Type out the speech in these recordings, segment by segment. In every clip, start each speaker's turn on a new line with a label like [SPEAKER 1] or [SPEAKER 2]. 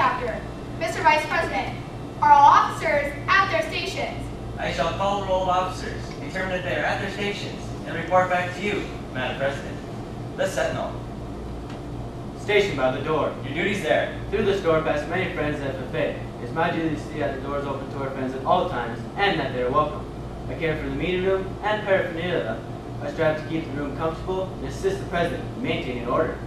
[SPEAKER 1] chapter. Mr. Vice President, are all officers at their stations?
[SPEAKER 2] I shall call the roll of officers, determine that they are at their stations, and report back to you, Madam President. The Sentinel.
[SPEAKER 3] Stationed by the door.
[SPEAKER 2] Your duty's there.
[SPEAKER 3] Through this door pass many friends at FFA. It is my duty to see that the door is open to our friends at all times, and that they are welcome. I care for the meeting room and paraphernalia. I strive to keep the room comfortable and assist the President in maintaining order.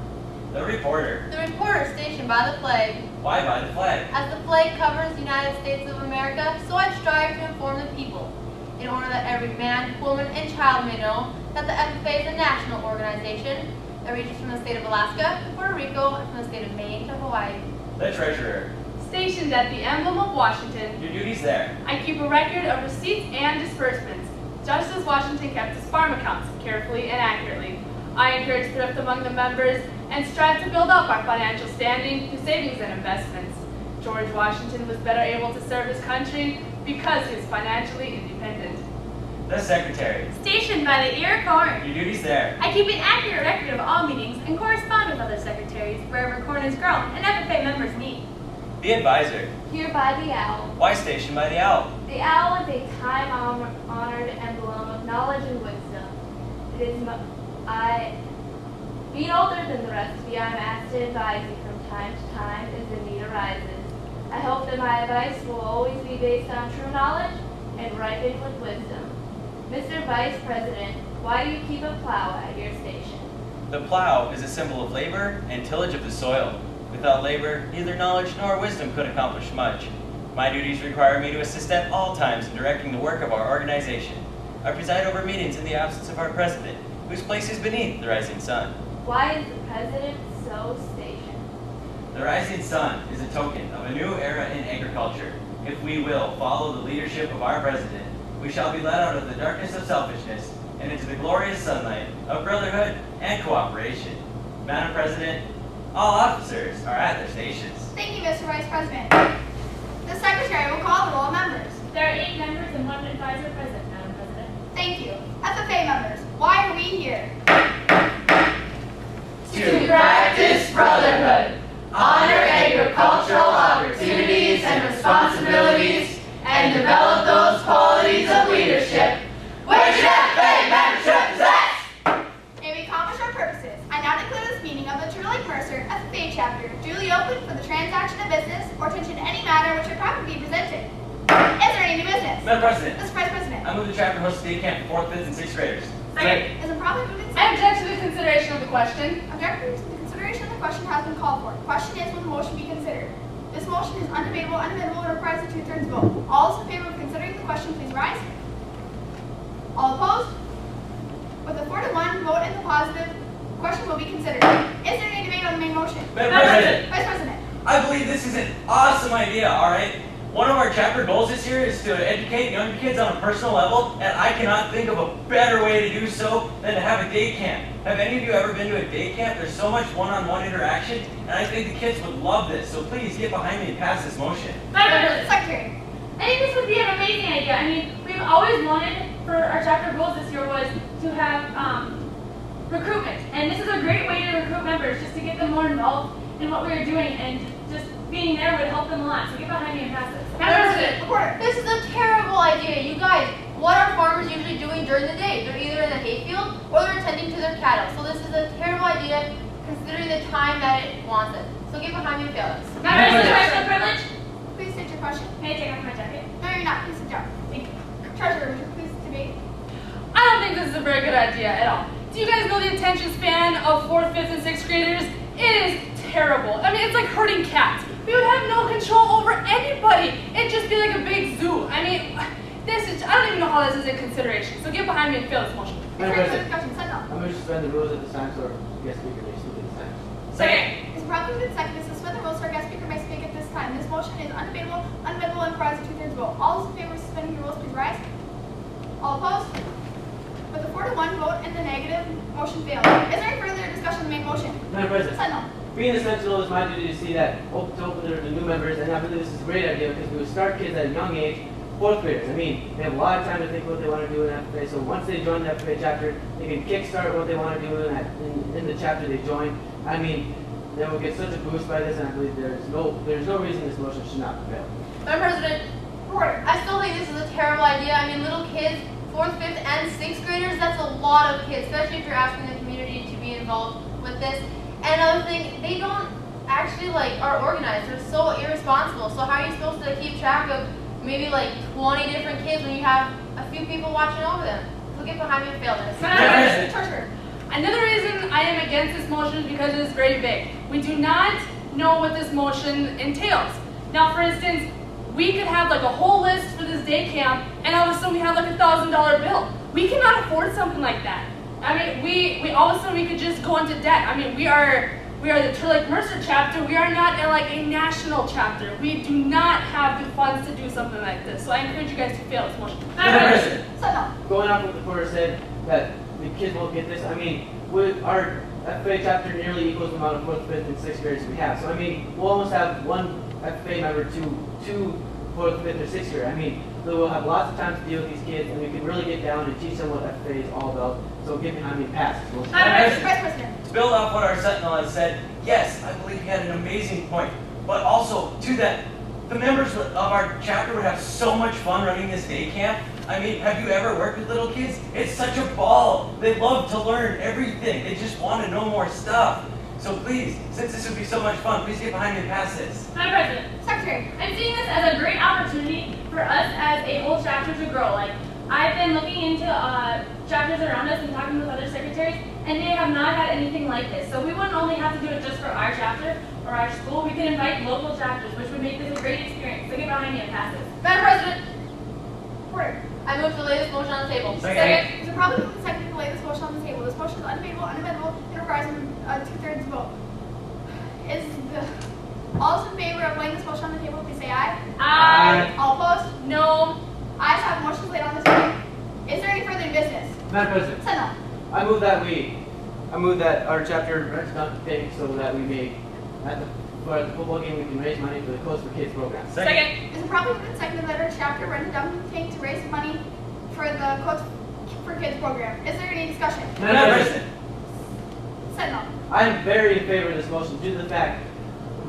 [SPEAKER 2] The reporter.
[SPEAKER 4] The reporter stationed by the flag.
[SPEAKER 2] Why by the flag?
[SPEAKER 4] As the flag covers the United States of America, so I strive to inform the people, in order that every man, woman, and child may know that the FFA is a national organization that reaches from the state of Alaska to Puerto Rico and from the state of Maine to Hawaii.
[SPEAKER 2] The treasurer.
[SPEAKER 5] Stationed at the emblem of Washington,
[SPEAKER 2] Your duty's there.
[SPEAKER 5] I keep a record of receipts and disbursements, just as Washington kept his farm accounts carefully and accurately. I encourage thrift among the members and strive to build up our financial standing through savings and investments. George Washington was better able to serve his country because he was financially independent.
[SPEAKER 2] The secretary.
[SPEAKER 6] Stationed by the ear of corn.
[SPEAKER 2] Your duty's there.
[SPEAKER 6] I keep an accurate record of all meetings and correspond with other secretaries wherever corn is grown and FFA members meet.
[SPEAKER 2] The advisor.
[SPEAKER 7] Here by the owl.
[SPEAKER 2] Why stationed by the owl?
[SPEAKER 7] The owl is a time-honored emblem of knowledge and wisdom. Being older than the rest of you, I'm asked to advise you from time to time as the need arises. I hope that my advice will always be based on true knowledge and ripened with wisdom. Mr. Vice President, why do you keep a plow at your station?
[SPEAKER 2] The plow is a symbol of labor and tillage of the soil. Without labor, neither knowledge nor wisdom could accomplish much. My duties require me to assist at all times in directing the work of our organization. I preside over meetings in the absence of our president, whose place is beneath the rising sun.
[SPEAKER 7] Why is the president so stationed?
[SPEAKER 2] The rising sun is a token of a new era in agriculture. If we will follow the leadership of our president, we shall be led out of the darkness of selfishness and into the glorious sunlight of brotherhood and cooperation. Madam President, all officers are at their stations.
[SPEAKER 1] Thank you, Mr. Vice President. The Secretary will call the roll of members.
[SPEAKER 6] There are 8 members and 1 advisor present, Madam President.
[SPEAKER 1] Thank you. FFA members, why are we here?
[SPEAKER 8] To practice brotherhood, honor agricultural opportunities and responsibilities, and develop those qualities of leadership which FFA membership possess.
[SPEAKER 1] May we accomplish our purposes, I now declare this meeting of the Lake FFA chapter duly open for the transaction of business or to attend to any matter which may properly be presented. Is there any new business?
[SPEAKER 2] Madam President.
[SPEAKER 1] Mr. Vice President.
[SPEAKER 2] I move the chapter host a day camp for 4th, 5th, and 6th graders.
[SPEAKER 1] Second. Is it properly moved and
[SPEAKER 5] I
[SPEAKER 1] seconded?
[SPEAKER 5] object to the consideration of the question.
[SPEAKER 1] Objection to the consideration of the question has been called for. Question is, will the motion be considered? This motion is undebatable, unamendable, and requires a 2/3 vote. All those in favor of considering the question, please rise. All opposed? With a 4-to-1 vote in the positive, the question will be considered. Is there any debate on the main motion?
[SPEAKER 2] Madam President.
[SPEAKER 1] Vice President.
[SPEAKER 2] I believe this is an awesome idea, all right? One of our chapter goals this year is to educate young kids on a personal level, and I cannot think of a better way to do so than to have a day camp. Have any of you ever been to a day camp? There's so much one-on-one interaction, and I think the kids would love this. So please get behind me and pass this motion.
[SPEAKER 6] Madam President,
[SPEAKER 1] Secretary.
[SPEAKER 6] I think this would be an amazing idea. I mean, we've always wanted, for our chapter goals this year was to have recruitment. And this is a great way to recruit members, just to get them more involved in what we are doing, and just being there would help them a lot. So get behind me and pass this.
[SPEAKER 4] Madam President, this is a terrible idea. You guys, what are farmers usually doing during the day? They're either in the hayfield or they're tending to their cattle. So this is a terrible idea considering the time that it wants it. So get behind me and fail us.
[SPEAKER 6] Madam President, question of privilege?
[SPEAKER 1] Please state your question.
[SPEAKER 6] May I take off my jacket?
[SPEAKER 1] No, you're not. Please sit down.
[SPEAKER 6] Thank you.
[SPEAKER 1] Treasurer, would you please debate?
[SPEAKER 5] I don't think this is a very good idea at all. Do you guys know the attention span of 4th, 5th, and 6th graders? It is terrible. I mean, it's like herding cats. We would have no control over anybody. It'd just be like a big zoo. I mean, I don't even know how this is in consideration. So get behind me and fail this motion.
[SPEAKER 3] Madam President,
[SPEAKER 1] Discussion.
[SPEAKER 3] I'm going to suspend the rules at this time so our guest speaker may speak at this time.
[SPEAKER 5] Second.
[SPEAKER 1] Is it properly moved and seconded to suspend the rules so our guest speaker may speak at this time? This motion is undebatable, unamendable, and requires a 2/3 vote. All those in favor of suspending the rules, please rise. All opposed? With a 4-to-1 vote in the negative, motion failed. Is there any further discussion on the main motion?
[SPEAKER 3] Madam President.
[SPEAKER 1] Sentinel.
[SPEAKER 3] Being the Sentinel, it's my duty to see that open to the new members, and I believe this is a great idea because we would start kids at a young age, 4th graders. I mean, they have a lot of time to think what they want to do in FFA, so once they join the FFA chapter, they can kickstart what they want to do in the chapter they join. I mean, They will get such a boost by this, and I believe there's no reason this motion should not prevail.
[SPEAKER 4] Madam President, I still think this is a terrible idea. I mean, little kids, 4th, 5th, and 6th graders, that's a lot of kids, especially if you're asking the community to be involved with this. And another thing, they don't actually are organized. They're so irresponsible. So how are you supposed to keep track of maybe 20 different kids when you have a few people watching over them? So get behind me and fail this.
[SPEAKER 5] Another reason I am against this motion is because it is very vague. We do not know what this motion entails. Now, for instance, we could have a whole list for this day camp, and all of a sudden we have $1,000 bill. We cannot afford something like that. I mean, we all of a sudden we could just go into debt. I mean, we are the Turlake Mercer chapter. We are not a national chapter. We do not have the funds to do something like this. So I encourage you guys to fail this motion.
[SPEAKER 3] Going off what the reporter said, that the kids won't get this. I mean, our FFA chapter nearly equals the amount of 4th, 5th, and 6th graders we have. So I mean, we'll almost have one FFA member to 4th, 5th, or 6th grade. I mean, we'll have lots of time to deal with these kids, and we can really get down and teach them what FFA is all about. So get behind me and pass this motion.
[SPEAKER 2] To build off what our sentinel has said, yes, I believe he had an amazing point. But also, to that, the members of our chapter would have so much fun running this day camp. I mean, have you ever worked with little kids? It's such a ball. They love to learn everything. They just want to know more stuff. So please, since this would be so much fun, please get behind me and pass this.
[SPEAKER 6] Madam President.
[SPEAKER 1] Secretary.
[SPEAKER 6] I'm seeing this as a great opportunity for us as a whole chapter to grow. I've been looking into chapters around us and talking with other secretaries, and they have not had anything like this. So we wouldn't only have to do it just for our chapter or our school. We can invite local chapters, which would make this a great experience. So get behind me and pass this.
[SPEAKER 4] Madam President,
[SPEAKER 1] Order.
[SPEAKER 4] I move to lay this motion on the table.
[SPEAKER 2] Second.
[SPEAKER 1] It's probably moved and seconded to lay this motion on the table. This motion is undebatable, unamendable, and requires a 2/3 vote. All those in favor of laying this motion on the table, please say aye.
[SPEAKER 6] Aye.
[SPEAKER 1] All opposed?
[SPEAKER 5] No.
[SPEAKER 1] Ayes have motions laid on the table. Is there any further business?
[SPEAKER 3] Madam President,
[SPEAKER 1] Sentinel.
[SPEAKER 3] I move that our chapter rents dunk tank so that we may, for the football game, we can raise money for the Codes for Kids program.
[SPEAKER 5] Second.
[SPEAKER 1] Is it probably moved and seconded that our chapter rent a dunk tank to raise money for the Codes for Kids program? Is there any discussion?
[SPEAKER 2] Madam President.
[SPEAKER 1] Sentinel.
[SPEAKER 3] I am very in favor of this motion due to the fact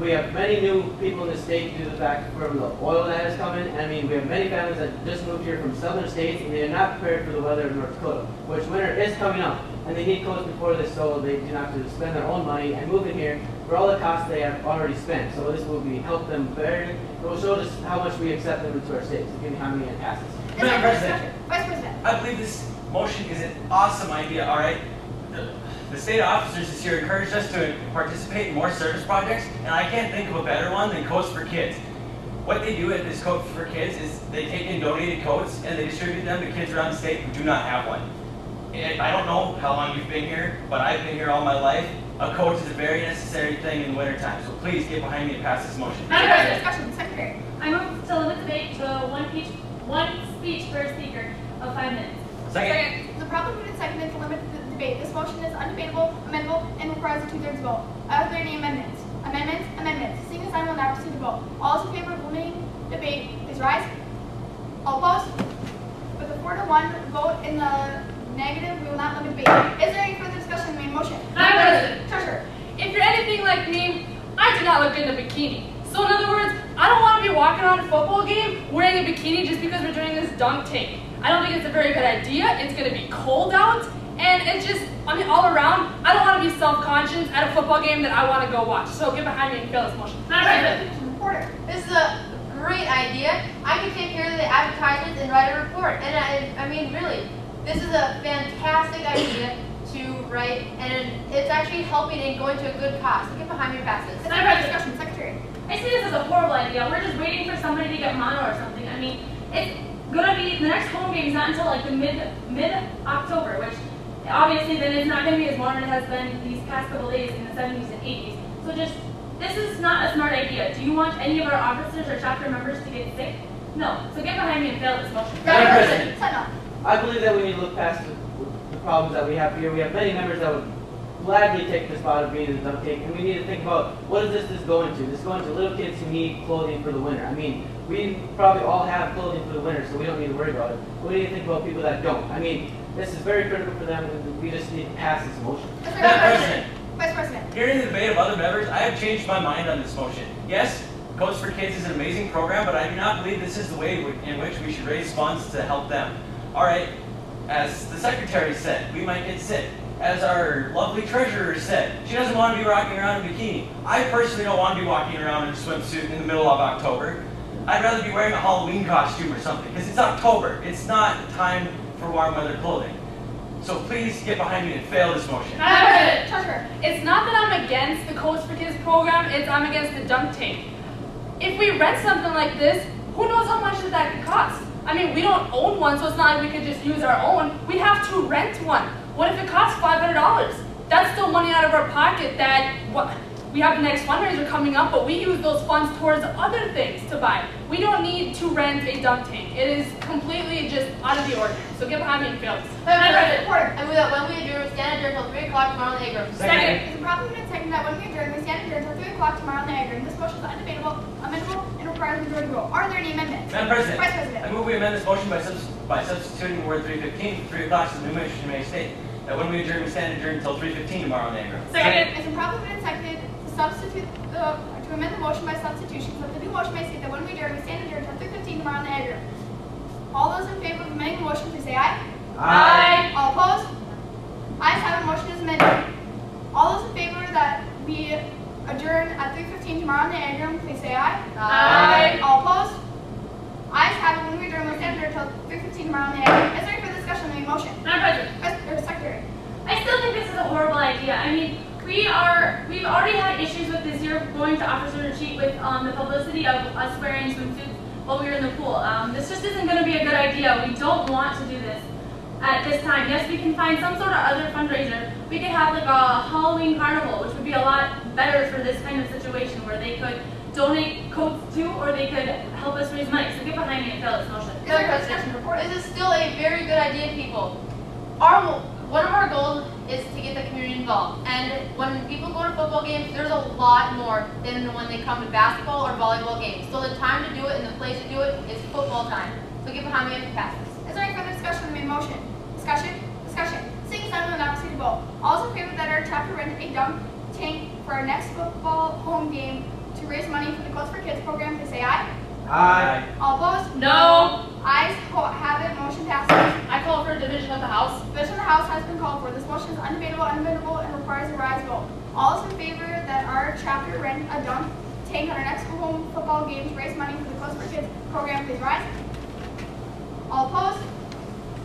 [SPEAKER 3] we have many new people in the state due to the fact from the oil that has come in. I mean, we have many families that just moved here from southern states and they are not prepared for the weather of North Dakota, which winter is coming up. And they need codes before this so they do not have to spend their own money and move in here for all the costs they have already spent. So this will help them very, it will show us how much we accept them into our state. So give me how many and pass this.
[SPEAKER 1] Is there
[SPEAKER 2] Madam
[SPEAKER 1] any
[SPEAKER 2] President.
[SPEAKER 1] discussion? Vice President.
[SPEAKER 2] I believe this motion is an awesome idea, all right? The state officers this year encouraged us to participate in more service projects, and I can't think of a better one than Codes for Kids. What they do at this Codes for Kids is they take in donated coats and they distribute them to kids around the state who do not have one. And I don't know how long you've been here, but I've been here all my life. A coat is a very necessary thing in the wintertime, so please get behind me and pass this motion.
[SPEAKER 1] Madam President. Discussion. Secretary.
[SPEAKER 6] I move to limit debate to one speech per speaker of 5 minutes.
[SPEAKER 2] Second.
[SPEAKER 1] Is it probably moved and seconded to limit the debate? This motion is undebatable, amendable, and requires a 2/3 vote. Are there any amendments? Amendments. Seeing as I will now proceed to vote. All those in favor of limiting debate, please rise. All opposed? With a 4-to-1 vote in the negative, we will not limit debate. Is there any further discussion on the main motion?
[SPEAKER 5] Madam President.
[SPEAKER 1] Treasurer.
[SPEAKER 5] If you're anything like me, I do not look good in a bikini. So in other words, I don't want to be walking around a football game wearing a bikini just because we're doing this dunk tank. I don't think it's a very good idea. It's going to be cold out. And it's just, I mean, all around, I don't want to be self-conscious at a football game that I want to go watch. So get behind me and fail this motion.
[SPEAKER 6] Madam President.
[SPEAKER 1] Reporter.
[SPEAKER 4] this is a great idea. I could take care of the advertisements and write a report. And I mean, really, this is a fantastic idea to write, and it's actually helping and going to a good cause. So get behind me and pass this.
[SPEAKER 1] Is there any discussion? Secretary.
[SPEAKER 6] I see this as a horrible idea. We're just waiting for somebody to get mono or something. I mean, it's gonna be, the next home game is not until like the mid-October, which obviously then it's not gonna be as warm as it has been these past couple days in the 70s and 80s. So just, this is not a smart idea. Do you want any of our officers or chapter members to get sick? No. So get behind me and fail this motion.
[SPEAKER 2] Madam President.
[SPEAKER 1] Sentinel.
[SPEAKER 3] I believe that we need to look past the problems that we have here. We have many members that would gladly take the spot of being in the dunk tank, and we need to think about what is this going to? This is going to little kids who need clothing for the winter. I mean, we probably all have clothing for the winter, so we don't need to worry about it. But we need to think about people that don't. I mean, this is very critical for them, and we just need to pass this motion.
[SPEAKER 1] Is there any Vice President.
[SPEAKER 2] Hearing the debate of other members, I have changed my mind on this motion. Yes, Coats for Kids is an amazing program, but I do not believe this is the way in which we should raise funds to help them. All right, as the secretary said, we might get sick. As our lovely treasurer said, she doesn't want to be walking around in a bikini. I personally don't want to be walking around in a swimsuit in the middle of October. I'd rather be wearing a Halloween costume or something, because it's October. It's not time for warm weather clothing. So please get behind me and fail this motion.
[SPEAKER 5] Treasurer, it's not that I'm against the Coats for Kids program, it's I'm against the dunk tank. If we rent something like this, who knows how much that could cost? I mean, we don't own one, so it's not like we could just use our own. We'd have to rent one. What if it costs $500? That's still money out of our pocket that we have the next fundraiser coming up, but we use those funds towards other things to buy. We don't need to rent a dunk tank. It is completely just out of the ordinary. So get behind me and fail this.
[SPEAKER 4] And with that, when we adjourn, we stand adjourned until 3 o'clock tomorrow in the egg room.
[SPEAKER 5] Second.
[SPEAKER 1] It's probably been seconded that when we adjourn, we stand adjourned until 3 o'clock tomorrow in the egg room. This motion is undebatable, amendable, and requires a majority vote. Are there any amendments?
[SPEAKER 2] Madam President,
[SPEAKER 1] Vice President.
[SPEAKER 2] I move we amend this motion by substituting the word 3:15 for 3 o'clock, so the new motion may state that when we adjourn, we stand adjourned until 3:15 tomorrow in the egg room.
[SPEAKER 5] Second.
[SPEAKER 1] It's been probably been seconded to amend the motion by substitution, so that the new motion may state that when we adjourn, we stand adjourned until 3:15 tomorrow in the egg room. All those in favor of amending the motion, please say aye.
[SPEAKER 5] Aye.
[SPEAKER 1] All opposed? Ayes have it, motion is amended. All those in favor that we adjourn at 3:15 tomorrow in the egg room, please say aye.
[SPEAKER 5] Aye.
[SPEAKER 1] All opposed? Ayes have it, when we adjourn, we'll stand adjourned until 3:15 tomorrow in the egg room. Is there any further discussion on the motion?
[SPEAKER 6] Madam President,
[SPEAKER 1] Secretary.
[SPEAKER 6] I still think this is a horrible idea. I mean, we've already had issues with this year going to officer retreat with the publicity of us wearing swimsuits while we were in the pool. This just isn't going to be a good idea. We don't want to do this at this time. Yes, we can find some sort of other fundraiser. We could have like a Halloween carnival, which would be a lot better for this kind of situation where they could donate coats to, or they could help us raise money. So get behind me and fail this motion.
[SPEAKER 4] Mr. President, this is still a very good idea, people. One of our goals is to get the community involved. And when people go to football games, there's a lot more than when they come to basketball or volleyball games. So the time to do it and the place to do it is football time. So get behind me and pass this.
[SPEAKER 1] Is there any further discussion on the main motion? Discussion? Seeing none, we'll now proceed to vote. All those in favor that our chapter rent a dunk tank for our next football home game to raise money for the Coats for Kids program, please say aye.
[SPEAKER 3] Aye.
[SPEAKER 1] All opposed?
[SPEAKER 5] No.
[SPEAKER 1] Ayes have it, motion passes.
[SPEAKER 5] I call for a division of the House.
[SPEAKER 1] Division of the House has been called for. This motion is undebatable, unamendable, and requires a rise vote. All those in favor that our chapter rent a dunk tank on our next home football game to raise money for the Coats for Kids program, please rise. All opposed?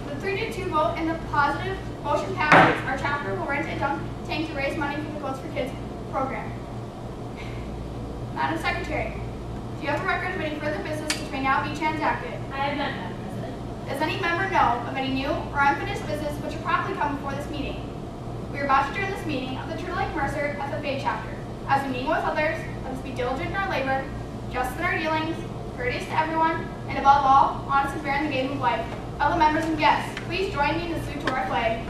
[SPEAKER 1] The 3-2 vote and the positive motion passes. Our chapter will rent a dunk tank to raise money for the Coats for Kids program. Madam Secretary, do you have a record of any further business which may now be transacted?
[SPEAKER 6] I have none, Madam President.
[SPEAKER 1] Does any member know of any new or unfinished business which will properly come before this meeting? We are about to adjourn this meeting of the Lake Mercer FFA chapter. As we mingle with others, let us be diligent in our labor, just in our dealings, courteous to everyone, and above all, honest and fair in the game of life. Fellow members and guests, please join me in the salute to our flag.